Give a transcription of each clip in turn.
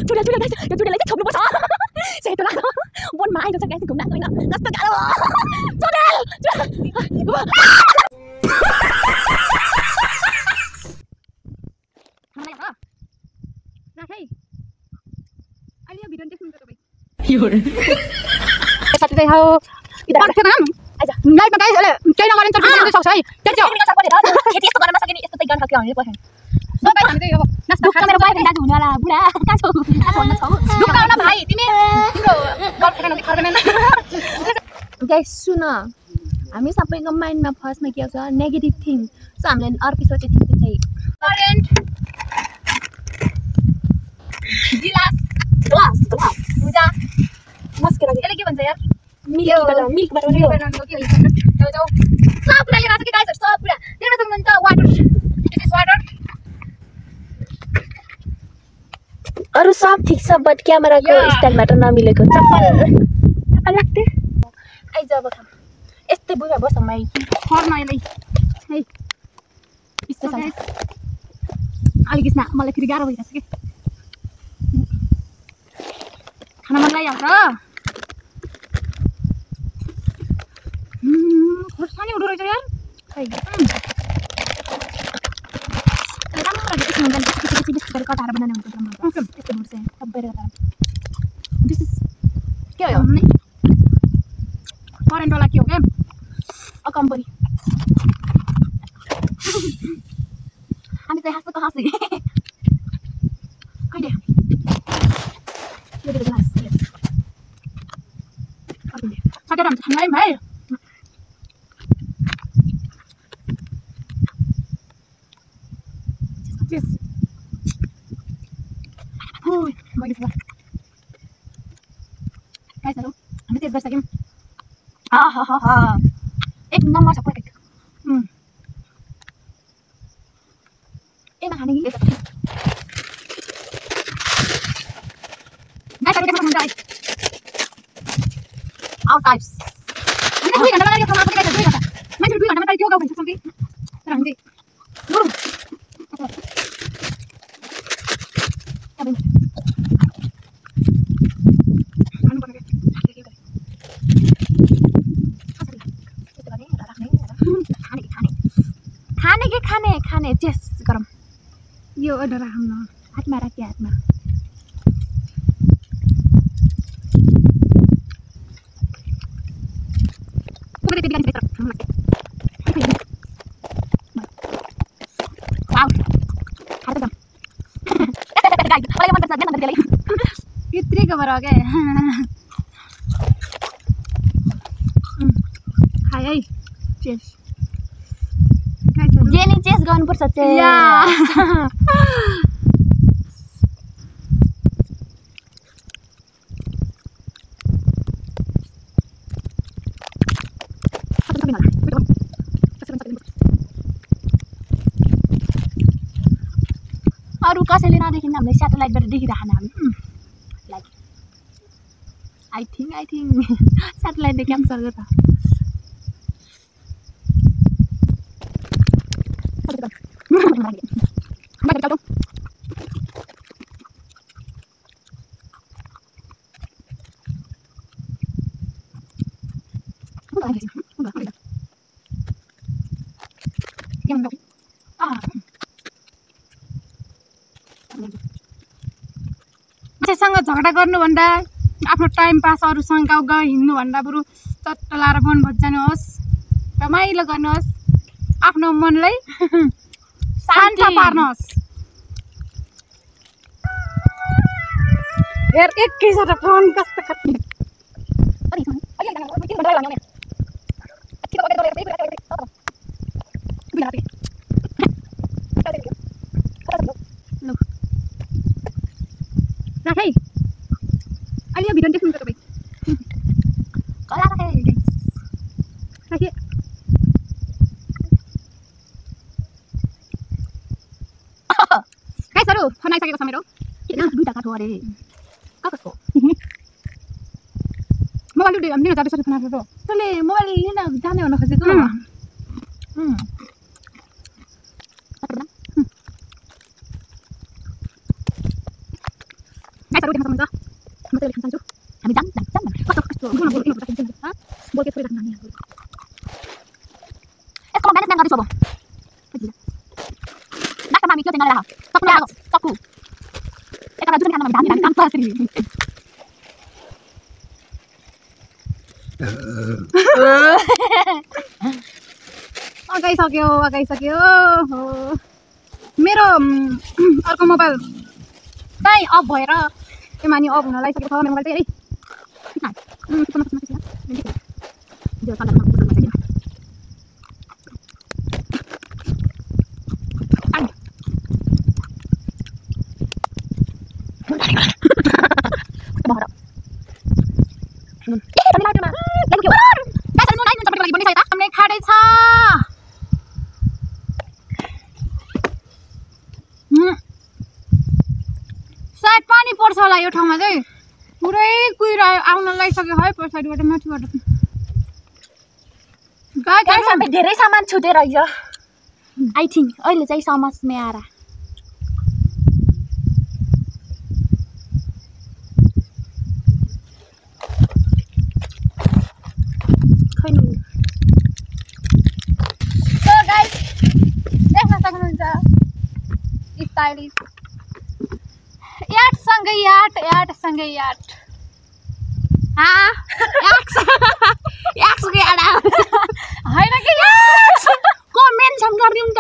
चुडेललाई चाहिँ छोप्नुपर्छ सेतो लाग्यो वनमा आइन्छ गाइस घुम्न होइन कस्तो गाह्रो चुडेल अहिले यो भिडियो देख्नुहुन्छ तपाई साथी चाहिँ हो इधर के नाम आइज लाइभमा गाइस अहिले केही नगर्ने तर भिडियो सक्छ है त्यति हो खेती यस्तो गर्न नसकेनी यस्तो चाहिँ गर्न सक्यो भने पर्छ सो गाइस हामी चाहिँ यो नास्ता खाएर मेरो बोयफ्रेन्ड दाजु हुनेवाला बुढा कहाँ छौ भन्न छौ दुःख न भाइ तिमी तिम्रो गर्लफ्रेन्ड खर्दैन गाइस सुन हामी सबैको माइन्डमा फर्स्टमा के आउँछ नेगेटिभ थिङ सो हामीले अर्को सोचे थिङ चाहिँ करेन्ट गिलास ग्लास पूजा मस्केरा यसले के भन्छ यार मिल्कबाट के हो के हो जाऊ सब कुरा लेखा छ के गाइस सब कुरा देख्न सक्नुहुन्छ वाटर इट इज वाटर अरु सब ठीक छ बट क्यामेराको स्ट्यान्डबाट नमिलेको चप्पल लाग्थे आइज अब खाम यस्तै बुढा बस मै फर्न अहिले है यस्तो छ अलिकति मलाई फेरि गाह्रो भइरहेछ के खाना मन लागिहाल्छ खोर्सानी उठो रहेछ यार कटाएर बनाउने हुन्छ यस्तो हुन्छ सबै दिस इज के हो करेन्टवाला के हो क्या कम्पनी हामी चाहिँ हाँसेको हाँसे कहिले सकेर हुन्छ खाना भाइ हामी तेज गरिसक्यौँ एक नम्बर छ पर्फेक्ट एमा खाने कि आउट टाइप्स 2 घण्टा लाग्यो खाना पनि 2 घण्टा मान्छे 2 घण्टामा त त्यो गाउँ भन्छ सबै तर हामी चाहिँ खाने चेस गरम यो अर्डर राख्नु हातमा राख्यो हातमा यत्रो खबर हो क्या खाए है चेस जेनी चेस गर्नुपर्छ चेस अरू कसैले नदेखिन हामीले स्याटेलाइटबाट देखिराख्ने हामी लाइक आई थिङ्क स्याटेलाइटले क्याप्चर गर्छ मान्छेसँग झगडा गर्नुभन्दा आफ्नो टाइम पास अरूसँग गाउँ गाउँ हिँड्नुभन्दा बरु चट्ट लाएर वन भोज जानुहोस् रमाइलो गर्नुहोस् आफ्नो मनलाई शान्त पार्नुहोस् यार एकैचोटि फोन कस्तो खत्ने राख है अहिले यो भिडियो देख्नुहुन्छ तपाईँ कला राखे राखे गाइसहरु फोन आइसकेको छ मेरो किन दुईटा काठो अरे कसको मोबाइल लिन जाँदैछ फोन आएको तले मोबाइल लिन जाने भन्न खोजेको गाइसहरु देख्न सक्नुहुन्छ म चाहिँ लेख्न चाहन्छु हामी जाम कस्तो कस्तो बोल्न बोल्न ह बोलके थोरै राख्नु हामी यसको म्यानेज गर्न गर्छु अब डाक्टर मामी के चाहिँ नराख सक्नु आगो सक्कु एकरा जुन खाना हामी काम पासरी अगाइसक्यो हो मेरो अर्को मोबाइल चाहिँ अफ भएर त्यो मानि अफ हुन लागिसकेको छ मेरो मोबाइल चाहिँ सायद पानी पर्छ होला यो ठाउँमा चाहिँ पुरै कुहिरा आउन लागिसक्यो है पछाडिबाट माथिबाट गाइस हामी धेरै सामान छुटे रहेछ आई थिंक अहिले चाहिँ समझमै आरा खैनु सो गाइस देख्न सक्नुहुन्छ स्टाइलिश याट सँगै याट याक्सको याड होइन कि को मेन्सन गरिदिउँ त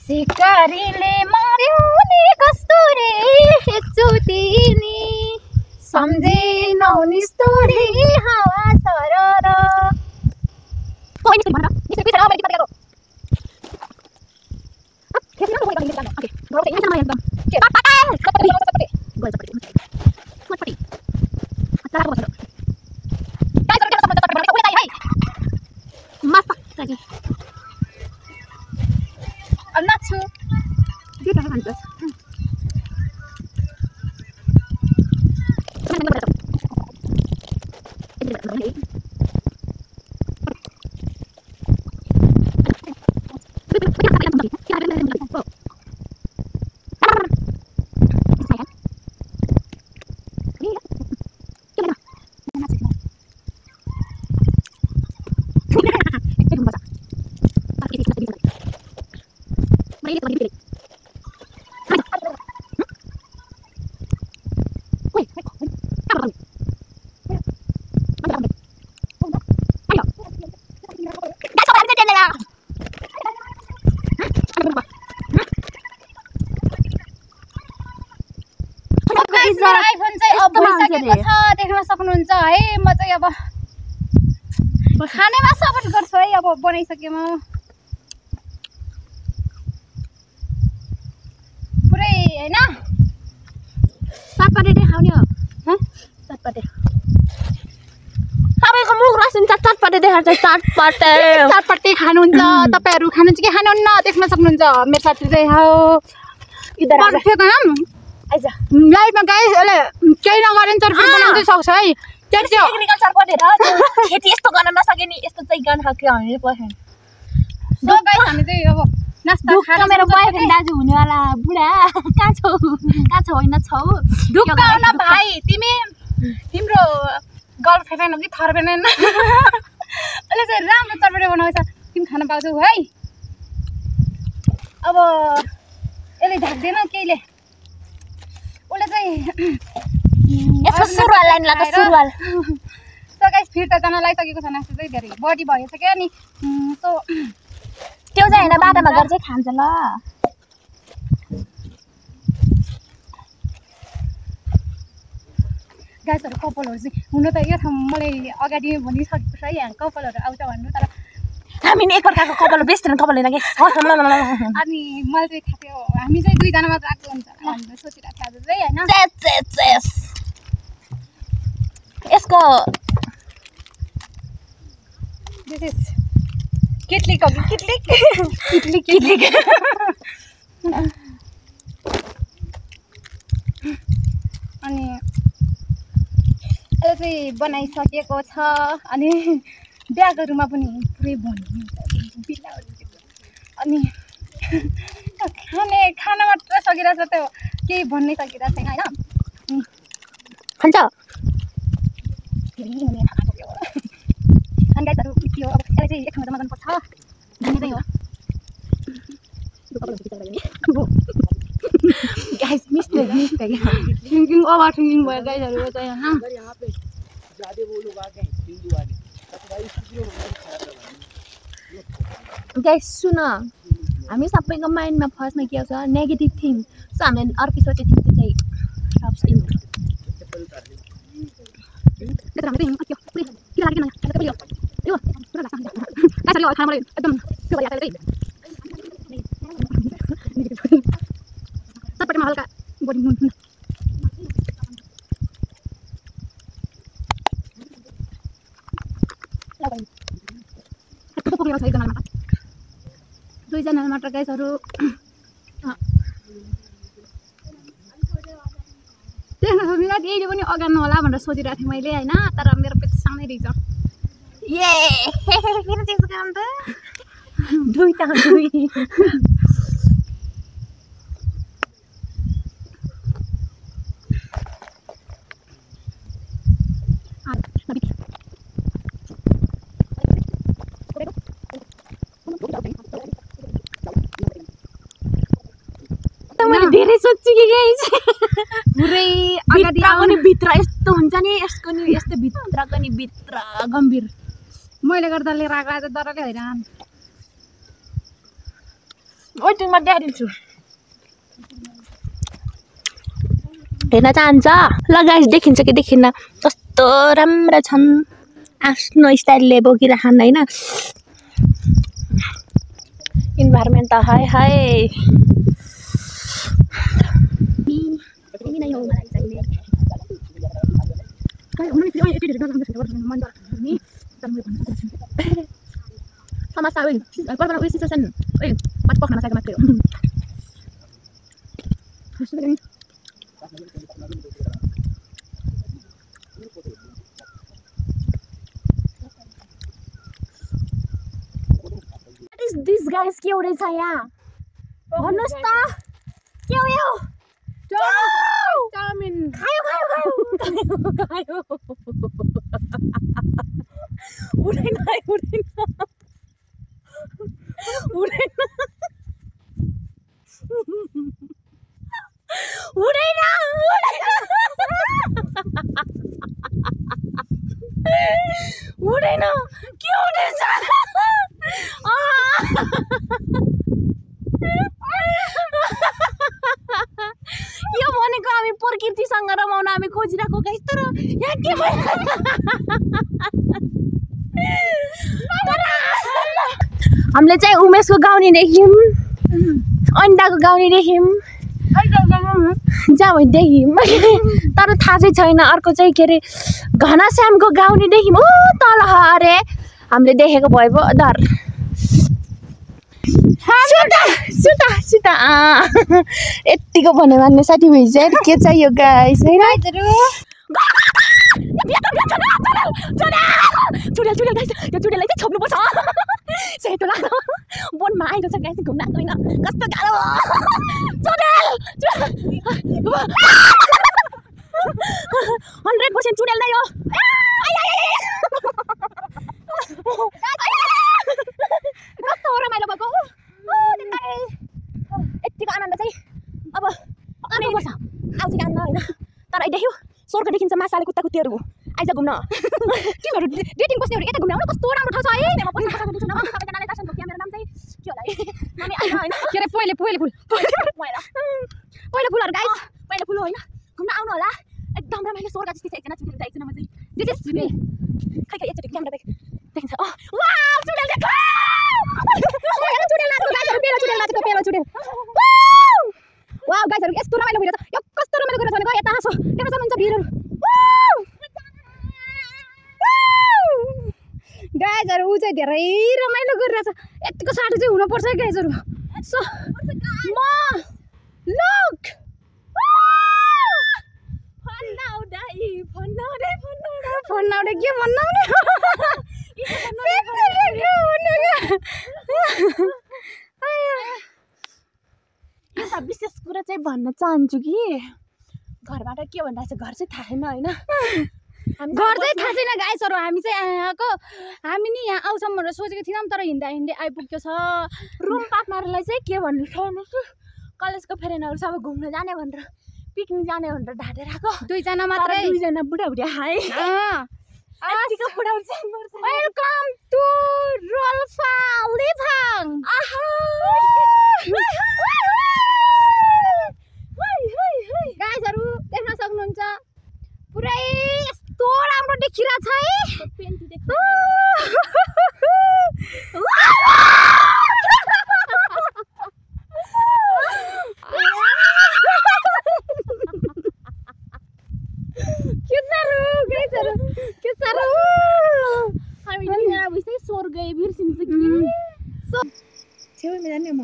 सिकारीले मार्यो नि कस्तुरी एकचोटि नि सम्झेनौ नि स्तोरी हावा सरर कोही नि भन यसै पिछे मैले किन खेल्नु न कोही गर्न ओके गरे यहाँ म एकदम के पाटा कपटी गल चपटी चपटी अत्ता बस्नु काय गरेर सम्म चपटी कोही नै है मस्त लागि I'm not sure. Dia dah lantas. IPhone चाहिँ अब भइसकेको छ देख्न सक्नुहुन्छ है म चाहिँ अब खानेमा सपोर्ट गर्छु है अब बनाइसकेँ म पुरै हैन चटपटे देखाउने हो ह चटपटे तपाईको मुख रसिन्छ चटपटे देखाएर चाहिँ चटपटे खानुहुन्छ तपाईहरु खानुहुन्छ कि खानुहुन्न देख्न सक्नुहुन्छ मेरो साथी चाहिँ हो इधर आइज लाइभमा गाइस अहिले केही नगरे नि चटपटे बनाउन सक्छ है त्यतिकै एग्रिकल्चर पढेर खेती यस्तो गर्न नसके नि यस्तो चाहिँ गर्न सक्यो हामीले पर्छ सो गाइस हामी चाहिँ अब नास्ता खान मेरो बोयफ्रेन्ड दाजु हुनेवाला बुढा कहाँ छौ हैन छौ दुःख न भाइ तिम्रो गर्लफ्रेन्ड हो कि थर्फ्रेन्ड अहिले चाहिँ राम्रो चटपटे बनाउँछ तिमी खान पाउँछौ है अब यसले ढाक्दैन केहीले उसले चाहिँ यसको सुरुवाल लाइन लाग्छ सुरुवाल सो गाइस फिर्ता जान लागिसकेको छ नास्ता चाहिँ धेरै बडी भएछ क्या नि सो त्यो चाहिँ हैन बाटामा गएर चाहिँ खान्छ ल गाइसहरु कपालहरु चाहिँ हुन त यो ठाउँ मलाई अगाडि भनिसकेको छ है यहाँ कपालहरु आउँछ भन्नु तर हामी नि एकअर्काको कपाल बेच्दैन कपाल हैन के अनि मलाई चाहिँ थाहा थियो हामी चाहिँ दुई जना मात्र आएको हुन्छ भनेर सोचिरहेको थिएँ आज चाहिँ हैन यसको दिस इज किटली अनि अहिले चाहिँ बनाइसकेको छ अनि ब्यागहरुमा पनि पुरै भन्नु अनि खाना मात्र सकिरहेछ त्यो केही भन्नै सकिरहेको छैन हैन खान्छ अनि गाइसहरु के हो अब यसलाई चाहिँ एक ठाउँमा गर्नुपर्छ भन्ने चाहिँ हो guys mistake thinking over thinking भयो गाइसहरु यो चाहिँ हैन यहाँ पे ज्यादा वो लोग आ गए हिंदू वाले भाई स्टुडियो गाइस सुन हामी सबैको माइन्डमा फर्स्टमा के आउँछ नेगेटिभ थिङ सो हामीले अर्को सोचे थिङ चाहिँ टप्स इन के लाग्यो यो पुरा लाग्छ गाइस यो खाना मलाई एकदम के भइरहेको छ सबैमा हल्का बडी नुन दुईजना मात्र गाइसहरु देख्न यही पनि अगाड्नु होला भनेर सोचिरहेको थिएँ मैले हैन तर मेरो पेट सानै रहेछ ये किन त्यस्तो काम त दुईटा दुई धेरै सोच्छु कि गाइस पुरै अगाडि आउने भित्र यस्तो हुन्छ नि यसको नि यस्तो भित्रको नि भित्र गम्भीर मैले गर्दा लिएर आएको आज डरले हैरान वेटिङमा देखाइदिन्छु हेर्न चाहन्छ ल गाइस देखिन्छ कि देखिन्न कस्तो राम्रो छन् आफ्नो स्टाइलले बोकिराखन् हैन इन्भाइरोमेन्ट त हाय हाय नहीं हो मलाई चाहिए समस्या होइन पर्पल उयो सिचुएसन ओइ पाँच पक्न नसकेको मात्रै हो What is this guys के हो रहेछ यहाँ भन्नुस् त के हो यो चाउमिन खायो उडेन के हुँदैछ यो भनेको हामी प्रकृतिसँग रमाउन हामी खोजिरहेको गाइस तर यहाँ के भयो हामीले चाहिँ उमेशको गाउने देख्यौं अन्डाको गाउने देख्यौं जहाँ देख्यौं तर थाहा चाहिँ छैन अर्को चाहिँ के अरे घनश्यामको गाउने देख्यौं ओ तल अरे हामीले देखेको भए पो डर सुता यतिको भन्ने मान्ने साथीभाइ चाहिँ के चाहियो गाइस हैन चुडेल गाइस यो चुडेललाई चाहिँ छोप्नुपर्छ सेतो लाग्यो बोनमा आइरहेछ गाइस घुम्न आएको हैन कस्तो गाह्रो 100% चुडेल नै हो कस्तो रमाइलो भएको यतिको आनन्द चाहिँ अब आउनुपर्छ आउँछ कि आउन होइन तर देख्यो स्वर्ग देखिन्छ मासाले कुत्ता कुत्तीहरू आइज घुम्न तिमीहरू डेटिङ बस्नेहरू यता घुम्न आउनु कस्तो राम्रो ठाउँ छ है म पनि खासा दिन्छु न सबैजनाले दर्शन गयो मेरो नाम चाहिँ के होला है नानी आइन हैन के रे पहिले फुल पहिले फुलहरु गाइस पहिले फुल होइन घुम्न आउनु होला एकदम रमाइलो स्वर्ग जस्तै छ एकजना चुडेल एकजना म चाहिँ जे सुने खै एकचोटि क्यामेरा देखिन्छ वाउ चुडेल देख चुडेल नाच्को पेलो चुडेल वाउ गाइसहरु यस्तो रमाइलो भइरहेछ यो कस्तो रमाइलो गरिरहेछ भने यता हाँसो त्यहाँ जानुहुन्छ भिरहरु गाइसहरु उ चाहिँ धेरै रमाइलो गरिरहेछ यतिको साटो चाहिँ हुन पर्छ गाइसहरु सो म लुक फन्नाउडै के भन्नाउने एउटा विशेष कुरा चाहिँ भन्न चाहन्छु कि घरबाट के भनिरहेछ घर चाहिँ थाहा छैन हैन घर चाहिँ थाहा छैन गाइसहरु हामी चाहिँ यहाँको हामी नि यहाँ आउँछौँ भनेर सोचेको थिएनौँ तर हिँड्दा हिँड्दै आइपुग्यो छ रुम पार्टनरलाई चाहिँ के भन्नु छ कलेजको फ्रेन्डहरु सबै घुम्न जाने भनेर पिकनिक जाने भनेर ढाटेर आएको दुईजना मात्रै दुईजना बुढाबुढी हाय आजको बुढाबुढी चाहिँ वेलकम टु रोल्पा लिफाङ गाइसहरु देख्न सक्नुहुन्छ पुरै यस्तो राम्रो देखिरहेछ है पेन्टी स्वर्ग बिर्सिन्छ कि छेउमा जाने म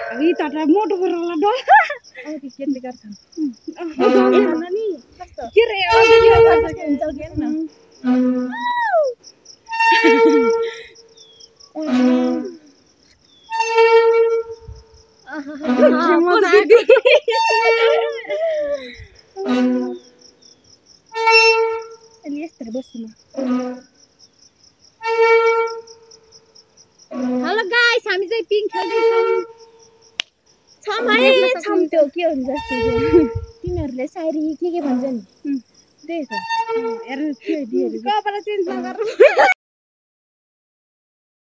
अब यी तटा मोटो गरेर डल के केले गर्छ नि के रे गर्छ के हुन्छ के न हेलो गाइस हामी चाहिँ पिङ खेल्दैछौँ छम त्यो के हुन्छ तिमीहरूले सायरी के भन्छ नि त्यही छ हेर कपडा चेन्ज नगर